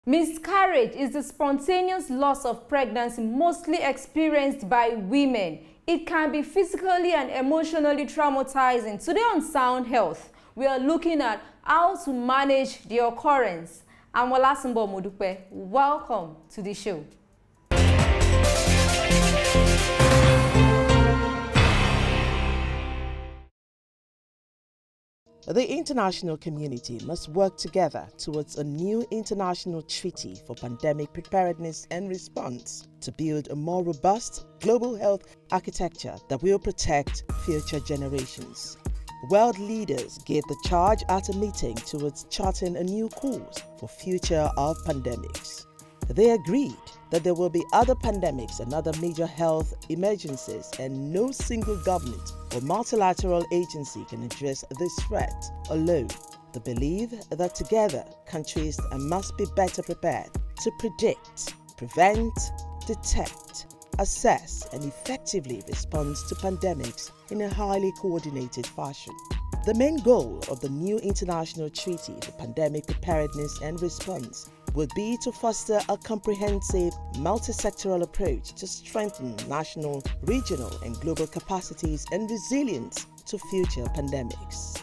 Miscarriage is the spontaneous loss of pregnancy mostly experienced by women. It can be physically and emotionally traumatizing. Today on Sound Health, we are looking at how to manage the occurrence. I'm Olasunbo Modupe. Welcome to the show. The international community must work together towards a new international treaty for pandemic preparedness and response to build a more robust global health architecture that will protect future generations. World leaders gave the charge at a meeting towards charting a new course for future of pandemics. They agreed that there will be other pandemics and other major health emergencies, and no single government or multilateral agency can address this threat alone. They believe that together, countries must be better prepared to predict, prevent, detect, assess, and effectively respond to pandemics in a highly coordinated fashion. The main goal of the new international treaty for pandemic preparedness and response would be to foster a comprehensive, multi-sectoral approach to strengthen national, regional, and global capacities and resilience to future pandemics.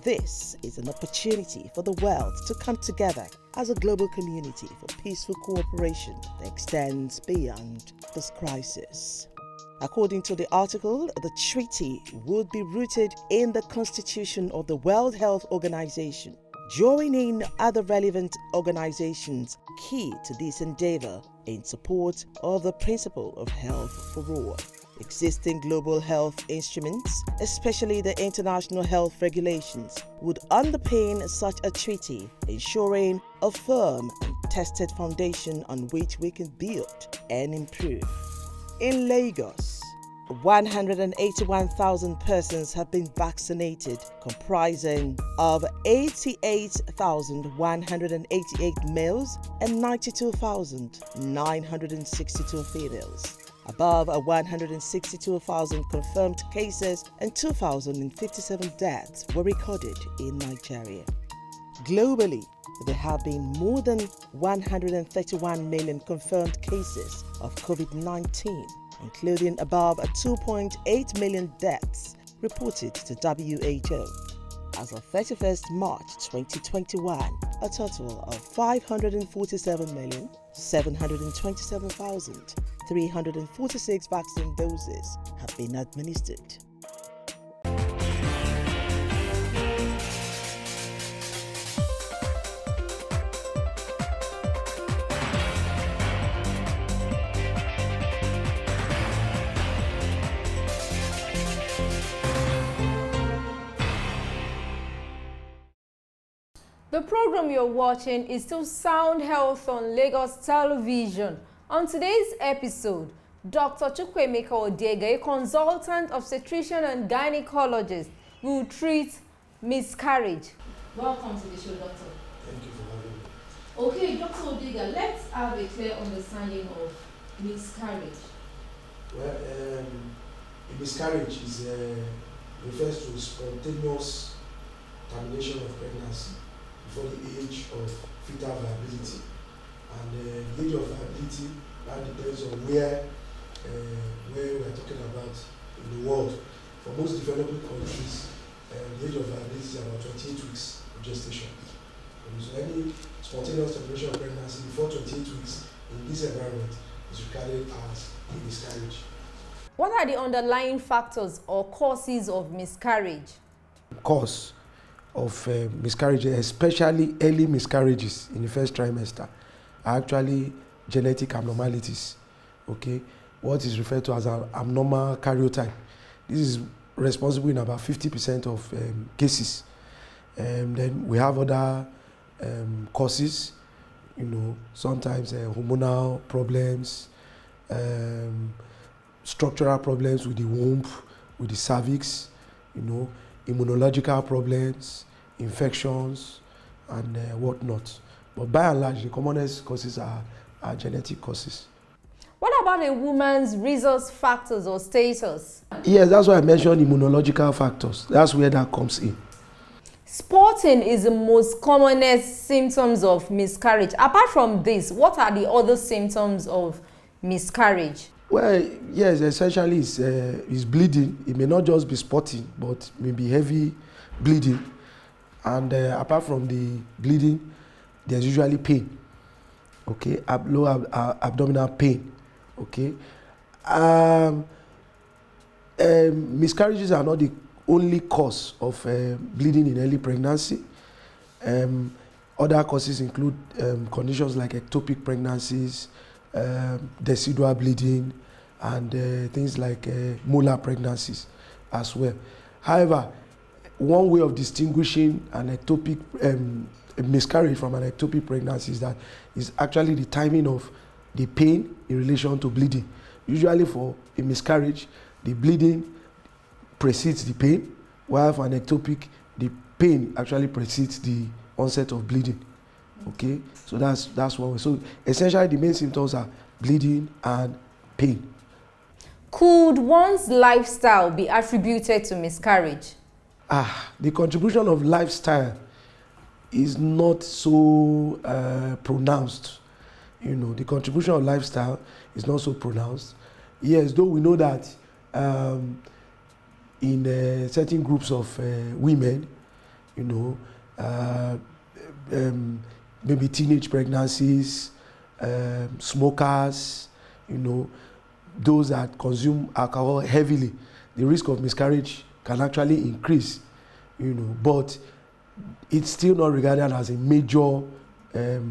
This is an opportunity for the world to come together as a global community for peaceful cooperation that extends beyond this crisis. According to the article, the treaty would be rooted in the Constitution of the World Health Organization, drawing in other relevant organizations key to this endeavor in support of the principle of health for all. Existing global health instruments, especially the international health regulations, would underpin such a treaty, ensuring a firm and tested foundation on which we can build and improve. In Lagos, 181,000 persons have been vaccinated, comprising of 88,188 males and 92,962 females. Above 162,000 confirmed cases and 2,057 deaths were recorded in Nigeria. Globally, there have been more than 131 million confirmed cases of COVID-19, including above 2.8 million deaths reported to WHO. As of 31st March 2021, a total of 547,727,346 vaccine doses have been administered. The program you're watching is still Sound Health on Lagos Television. On today's episode, Dr. Chukwuemeka Odeigah, a consultant obstetrician and gynecologist, will treat miscarriage. Welcome to the show, Doctor. Thank you for having me. Okay, Dr. Odeigah, let's have a clear understanding of miscarriage. Well, a miscarriage refers to spontaneous termination of pregnancy before the age of fetal viability, and the age of viability that depends on where we are talking about in the world. For most developing countries, the age of viability is about 28 weeks of gestation. So any spontaneous termination of pregnancy before 28 weeks in this environment is regarded as a miscarriage. What are the underlying factors or causes of miscarriage? Cause of miscarriage, especially early miscarriages in the first trimester, are actually genetic abnormalities. Okay, what is referred to as an abnormal karyotype. This is responsible in about 50% of cases. Then we have other causes, sometimes hormonal problems, structural problems with the womb, with the cervix, immunological problems, infections, and whatnot. But by and large, the commonest causes are genetic causes. What about a woman's rhesus factors or status? Yes, that's why I mentioned immunological factors. That's where that comes in. Spotting is the most commonest symptoms of miscarriage. Apart from this, what are the other symptoms of miscarriage? Well, yes, essentially it's bleeding. It may not just be spotting, but maybe heavy bleeding. And apart from the bleeding, there's usually pain. Okay, low abdominal pain. Okay. Miscarriages are not the only cause of bleeding in early pregnancy. Other causes include conditions like ectopic pregnancies, decidual bleeding, and things like molar pregnancies as well. However, one way of distinguishing an ectopic a miscarriage from an ectopic pregnancy is that is actually the timing of the pain in relation to bleeding. Usually for a miscarriage, the bleeding precedes the pain, while for an ectopic, the pain actually precedes the onset of bleeding. Okay, so that's one way. So essentially, the main symptoms are bleeding and pain. Could one's lifestyle be attributed to miscarriage? The contribution of lifestyle is not so pronounced. You know, the contribution of lifestyle is not so pronounced. Yes, though we know that in certain groups of women, you know, maybe teenage pregnancies, smokers, you know, those that consume alcohol heavily, the risk of miscarriage can actually increase, you know, but it's still not regarded as a major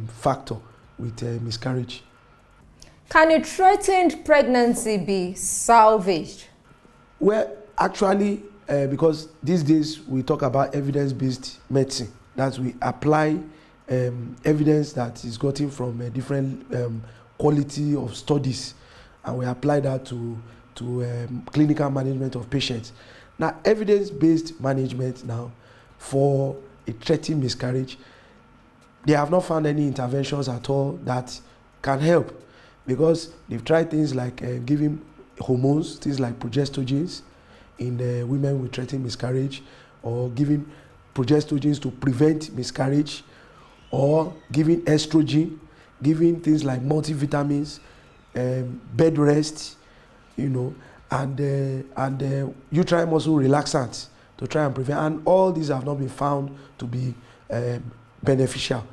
factor with miscarriage. Can a threatened pregnancy be salvaged? Well, actually, because these days we talk about evidence-based medicine, that we apply evidence that is gotten from a different quality of studies, and we apply that to clinical management of patients. Now, evidence-based management now for a threatened miscarriage, they have not found any interventions at all that can help, because they've tried things like giving hormones, things like progestogens in women with threatened miscarriage, or giving progestogens to prevent miscarriage, or giving estrogen, giving things like multivitamins, bed rest, you know, and uterine muscle relaxants to try and prevent. And all these have not been found to be beneficial.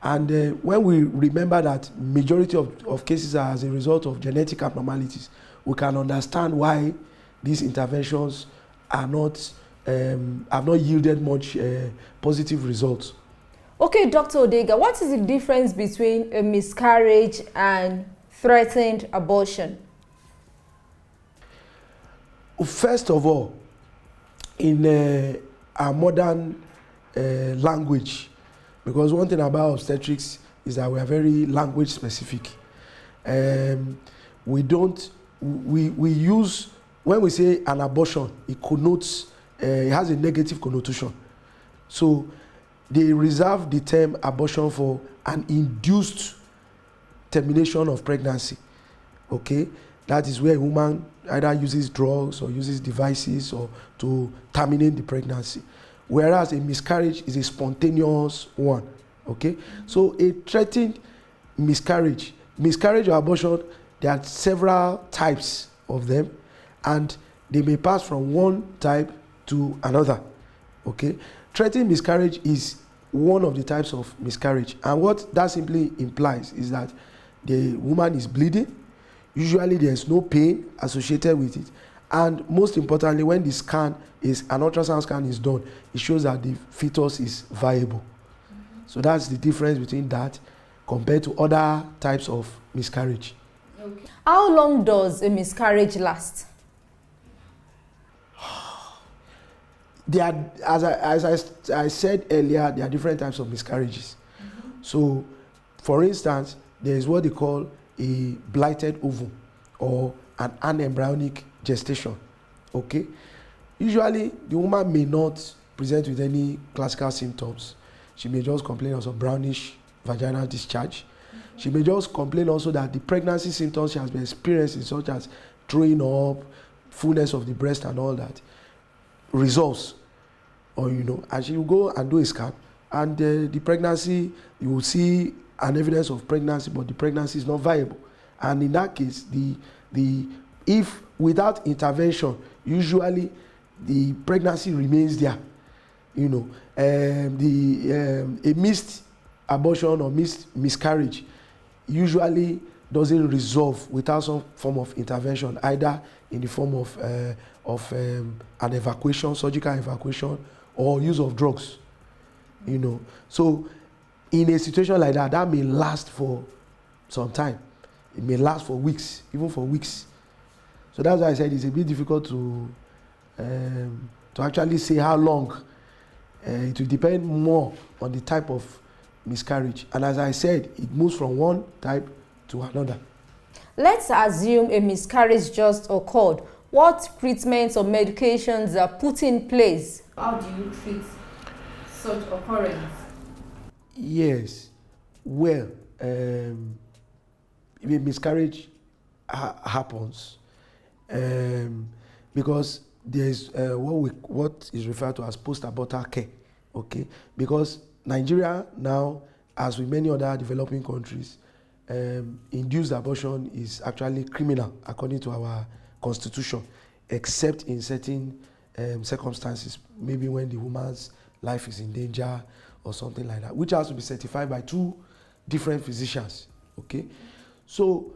And when we remember that majority of cases are as a result of genetic abnormalities, we can understand why these interventions are not have not yielded much positive results. Okay, Dr. Odeigah, what is the difference between a miscarriage and threatened abortion? First of all, in our modern language, because one thing about obstetrics is that we are very language specific. We use, when we say an abortion, it connotes, it has a negative connotation. So they reserve the term abortion for an induced termination of pregnancy. Okay, that is where a woman either uses drugs or uses devices or to terminate the pregnancy. Whereas a miscarriage is a spontaneous one. Okay, so a threatened miscarriage or abortion, there are several types of them, and they may pass from one type to another. Okay, threatened miscarriage is one of the types of miscarriage, and what that simply implies is that the woman is bleeding. Usually there is no pain associated with it, and most importantly, when the scan is an ultrasound scan is done, it shows that the fetus is viable. So that's the difference between that compared to other types of miscarriage. Okay. How long does a miscarriage last? There are, as I said earlier, there are different types of miscarriages. So, for instance, there is what they call a blighted ovum or an anembryonic gestation. Okay, usually the woman may not present with any classical symptoms. She may just complain of some brownish vaginal discharge. She may just complain also that the pregnancy symptoms she has been experiencing, such as throwing up, fullness of the breast and all that, resolves. or and she will go and do a scan, and the pregnancy, you will see an evidence of pregnancy, but the pregnancy is not viable. And in that case, if without intervention, usually the pregnancy remains there. A missed abortion or miscarriage usually doesn't resolve without some form of intervention, either in the form of an evacuation, surgical evacuation, or use of drugs. So in a situation like that, that may last for some time. It may last for weeks, even for weeks. So that's why I said it's a bit difficult to actually say how long. It will depend more on the type of miscarriage. And as I said, it moves from one type to another. Let's assume a miscarriage just occurred. What treatments or medications are put in place? How do you treat such occurrence? Yes. Well, if a miscarriage happens, because there's what is referred to as post-abortal care, okay? Because Nigeria now, as with many other developing countries, induced abortion is actually criminal according to our constitution, except in certain circumstances, maybe when the woman's life is in danger or something like that, which has to be certified by 2 different physicians, okay? So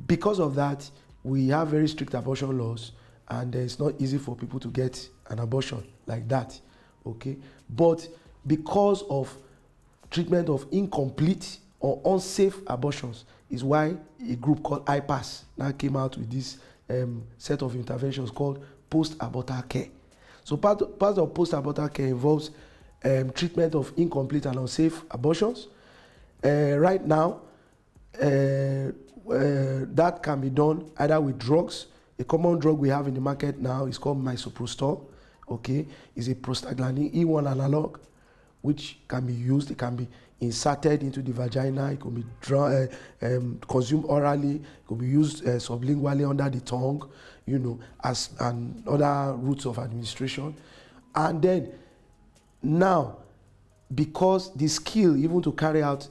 because of that, we have very strict abortion laws, and it's not easy for people to get an abortion like that, okay? But because of treatment of incomplete or unsafe abortions is why a group called IPAS now came out with this set of interventions called post-abortal care. So part of post-abortal care involves treatment of incomplete and unsafe abortions. Right now, that can be done either with drugs. A common drug we have in the market now is called misoprostol. Okay, it's a prostaglandin E1 analog, which can be used. It can be inserted into the vagina. It can be consumed orally. It could be used sublingually under the tongue, as and other routes of administration. And then now, because the skill even to carry out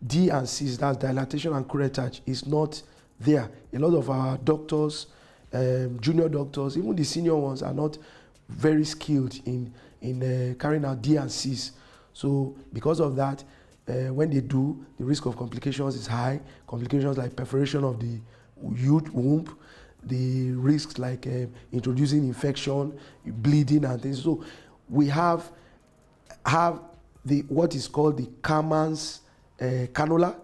D and C's, that's dilatation and curettage, is not there. A lot of our doctors, junior doctors, even the senior ones, are not very skilled in carrying out D and C's. So because of that, when they do, the risk of complications is high. Complications like perforation of the womb, the risks like introducing infection, bleeding and things. So we have what is called the Carman's cannula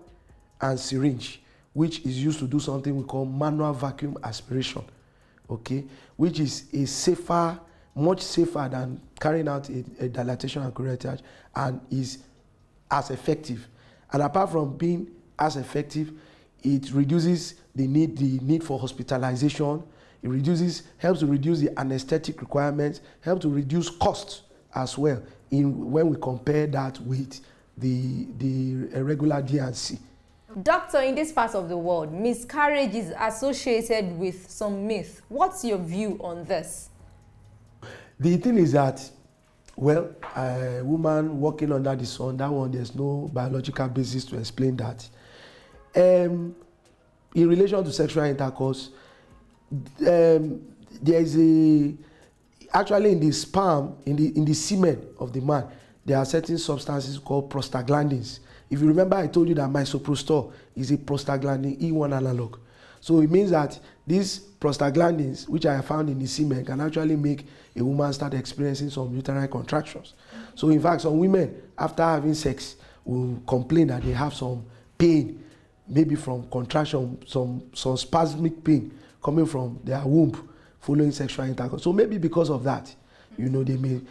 and syringe, which is used to do something we call manual vacuum aspiration, okay, which is much safer than carrying out a dilatation and curettage, and is as effective. And apart from being as effective, it reduces the need for hospitalization. It helps to reduce the anesthetic requirements, helps to reduce costs as well when we compare that with the regular D&C. Doctor, in this part of the world, miscarriage is associated with some myth. What's your view on this? The thing is that, well, a woman walking under the sun, that one, there's no biological basis to explain that. In relation to sexual intercourse, there is actually in the sperm, in the semen of the man, there are certain substances called prostaglandins. If you remember, I told you that misoprostol is a prostaglandin E1 analog. So it means that these prostaglandins, which are found in the semen, can actually make a woman start experiencing some uterine contractions. So in fact, some women, after having sex, will complain that they have some pain, maybe from contraction, some spasmic pain coming from their womb following sexual intercourse. So maybe because of that, they may,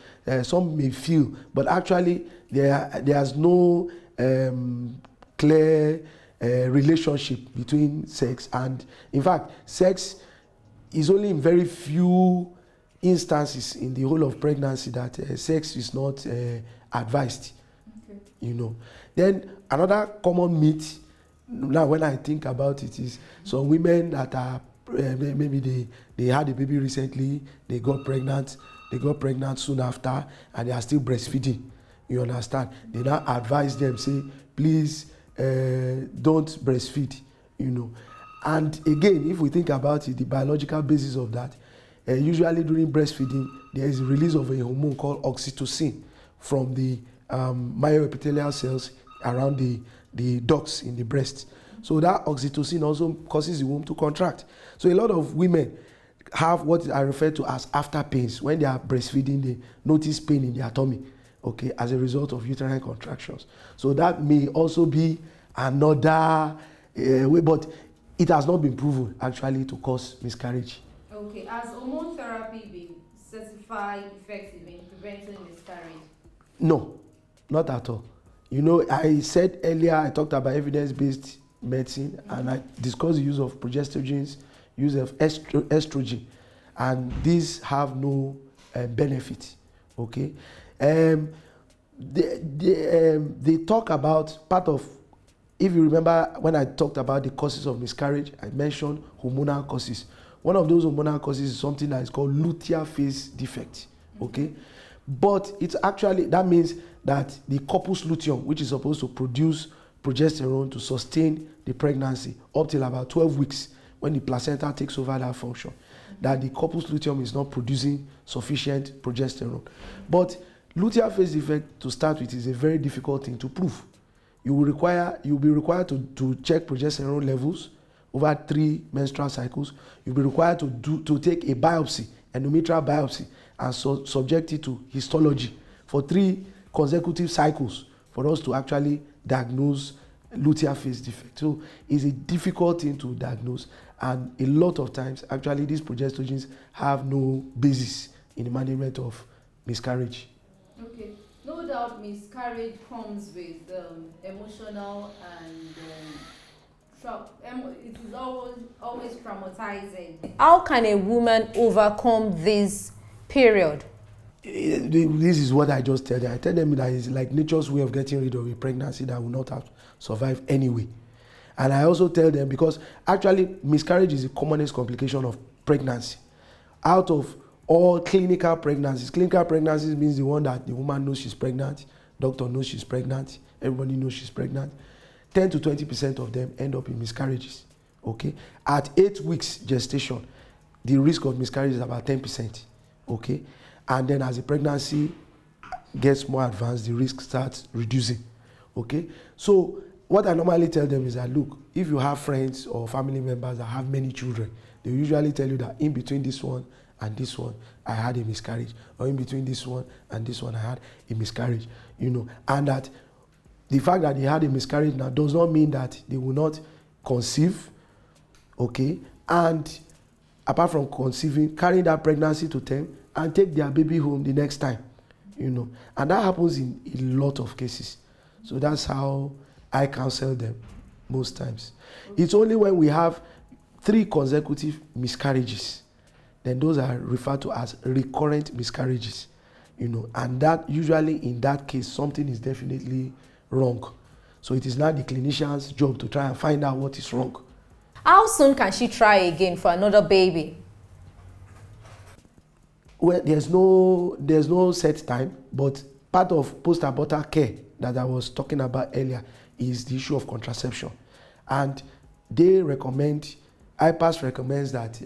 some may feel, but actually there's no clear relationship between sex, and in fact, sex is only in very few instances in the whole of pregnancy that sex is not advised. Okay. Then another common myth, now when I think about it, is some women that are maybe they had a baby recently, they got pregnant, they got pregnant soon after, and they are still breastfeeding. You understand? They now advise them, say, please don't breastfeed, you know. And again, if we think about it, the biological basis of that, usually during breastfeeding, there is a release of a hormone called oxytocin from the myoepithelial cells around the ducts in the breast. So that oxytocin also causes the womb to contract. So a lot of women have what I refer to as after pains. When they are breastfeeding, they notice pain in their tummy, okay, as a result of uterine contractions. So that may also be another way, but it has not been proven actually to cause miscarriage. Okay, has hormone therapy been certified effective in preventing miscarriage? No, not at all. You know, I said earlier, I talked about evidence-based medicine, and I discussed the use of progestagens, use of estrogen, and these have no benefit, okay? They talk about part of, if you remember when I talked about the causes of miscarriage, I mentioned hormonal causes. One of those hormonal causes is something that is called luteal phase defect, okay? But it's actually, that means that the corpus luteum, which is supposed to produce progesterone to sustain the pregnancy up till about 12 weeks, when the placenta takes over that function, that the corpus luteum is not producing sufficient progesterone. But luteal phase defect, to start with, is a very difficult thing to prove. You'll be required to check progesterone levels over 3 menstrual cycles. You'll be required to take a biopsy, endometrial biopsy, and subject it to histology for 3 consecutive cycles for us to actually diagnose luteal phase defect. So it's a difficult thing to diagnose, and a lot of times actually these progestogens have no basis in the management of miscarriage. Okay, no doubt miscarriage comes with emotional and it is always traumatizing. How can a woman overcome this period? This is what I just tell them. I tell them that it's like nature's way of getting rid of a pregnancy that will not have survived anyway. And I also tell them, because actually miscarriage is the commonest complication of pregnancy. Out of all clinical pregnancies means the one that the woman knows she's pregnant, doctor knows she's pregnant, everybody knows she's pregnant. 10 to 20% of them end up in miscarriages, okay? At 8 weeks gestation, the risk of miscarriage is about 10%, okay? And then as the pregnancy gets more advanced, the risk starts reducing, okay? So what I normally tell them is that, look, if you have friends or family members that have many children, they usually tell you that in between this one and this one, I had a miscarriage, or in between this one and this one, I had a miscarriage, you know, and that the fact that they had a miscarriage now does not mean that they will not conceive, okay, and apart from conceiving, carry that pregnancy to term and take their baby home the next time, you know, and that happens in a lot of cases. So that's how I counsel them most times. It's only when we have 3 consecutive miscarriages, then those are referred to as recurrent miscarriages, you know, and that usually in that case something is definitely wrong. So it is now the clinician's job to try and find out what is wrong. How soon can she try again for another baby? Well, there's no set time, but part of post-abortal care that I was talking about earlier is the issue of contraception. And they recommend, IPAS recommends that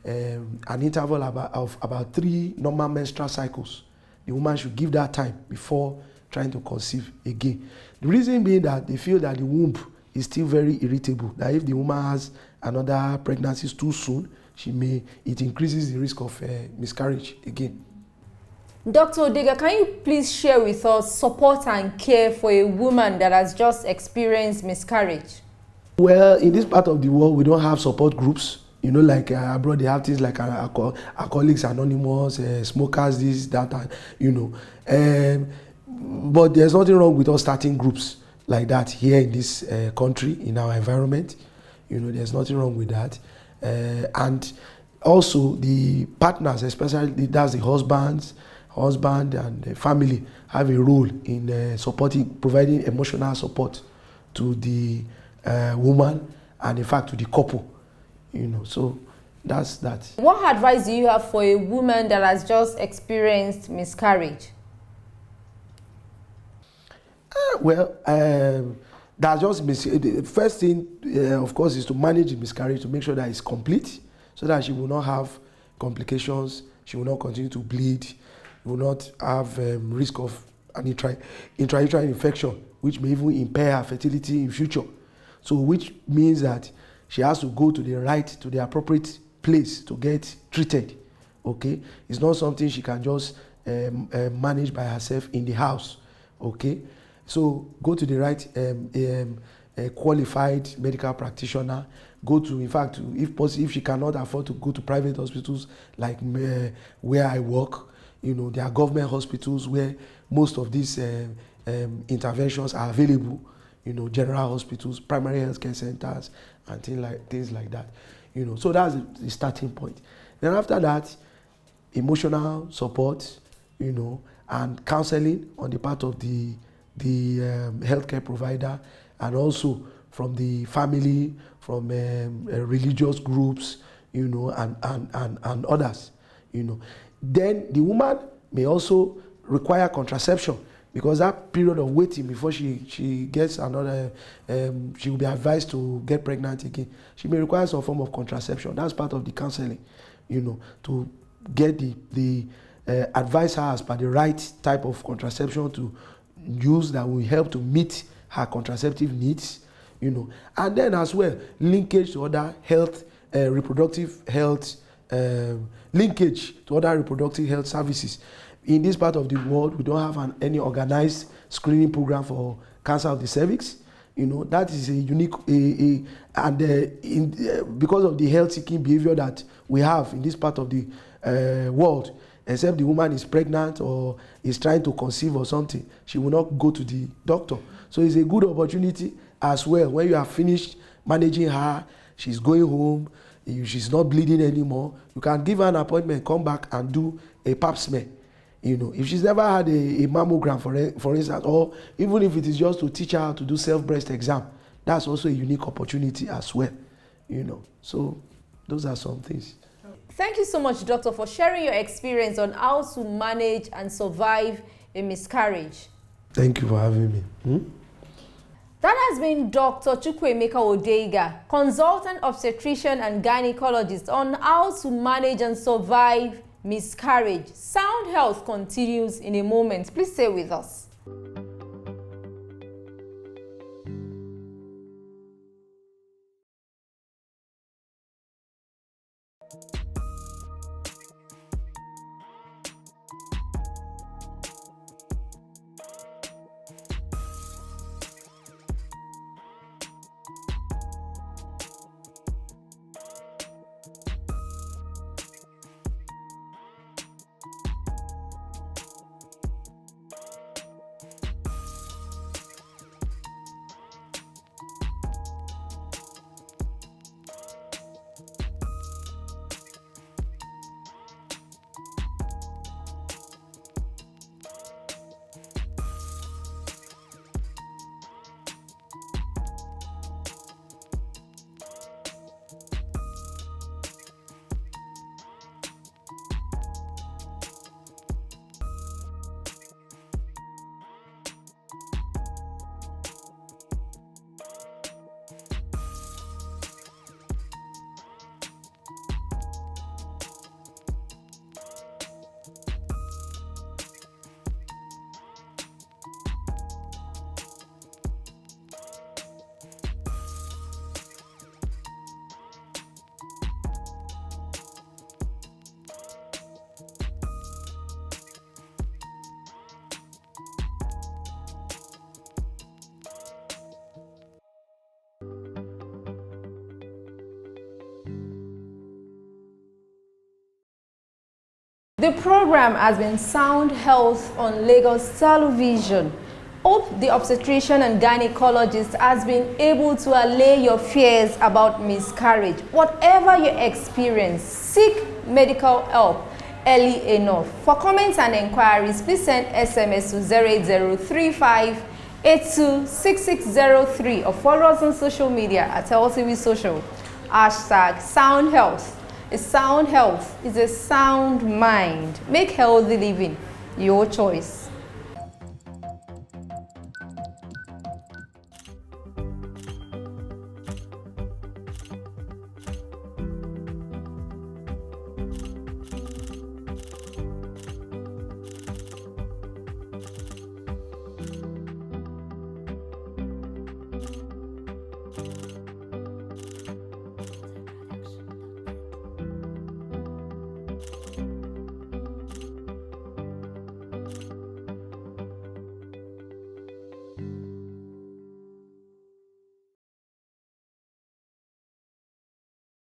an interval of about 3 normal menstrual cycles, the woman should give that time before trying to conceive again. The reason being that they feel that the womb is still very irritable, that if the woman has another pregnancy too soon, it increases the risk of miscarriage again. Dr. Odeigah, can you please share with us support and care for a woman that has just experienced miscarriage? Well, in this part of the world, we don't have support groups. You know, like abroad, they have things like Alcoholics Anonymous, smokers, this, that, and, you know. But there's nothing wrong with us starting groups like that here in this country, in our environment. You know, there's nothing wrong with that. And also the partners, especially that's the husband and the family, have a role in providing emotional support to the woman and in fact to the couple. You know, so that's that. What advice do you have for a woman that has just experienced miscarriage? That's just the first thing, of course, is to manage the miscarriage, to make sure that it's complete, so that she will not have complications, she will not continue to bleed, will not have risk of an intrauterine infection, which may even impair her fertility in future. So, which means that she has to go to the appropriate place to get treated. Okay, it's not something she can just manage by herself in the house. Okay, so go to the right qualified medical practitioner. Go to, in fact, if possible, if she cannot afford to go to private hospitals like where I work, you know, there are government hospitals where most of these interventions are available. You know, general hospitals, primary healthcare centers, and things like that. You know, so that's the starting point. Then after that, emotional support, you know, and counseling on the part of the healthcare provider, and also from the family, from religious groups, you know, and others, you know. Then the woman may also require contraception, because that period of waiting before she gets another, she will be advised to get pregnant again. She may require some form of contraception. That's part of the counseling, you know, to get the advise her as per the right type of contraception to use that will help to meet her contraceptive needs, you know. And then as well, linkage to other health, reproductive health, linkage to other reproductive health services. In this part of the world, we don't have any organized screening program for cancer of the cervix. You know, that is a unique, because of the health-seeking behavior that we have in this part of the world, except the woman is pregnant or is trying to conceive or something, she will not go to the doctor. So it's a good opportunity as well. When you have finished managing her, she's going home, she's not bleeding anymore, you can give her an appointment, come back and do a pap smear. You know, if she's never had a mammogram, for instance, or even if it is just to teach her how to do self-breast exam, that's also a unique opportunity as well. You know, so those are some things. Thank you so much, Doctor, for sharing your experience on how to manage and survive a miscarriage. Thank you for having me. That has been Dr. Chukwuemeka Odeigah, consultant obstetrician and gynecologist, on how to manage and survive miscarriage. Sound Health continues in a moment. Please stay with us. The program has been Sound Health on Lagos Television. Hope the obstetrician and gynecologist has been able to allay your fears about miscarriage. Whatever your experience, seek medical help early enough. For comments and inquiries, please send SMS to 08035 826603 or follow us on social media at LTV Social. #Sound Health. A sound health is a sound mind. Make healthy living your choice.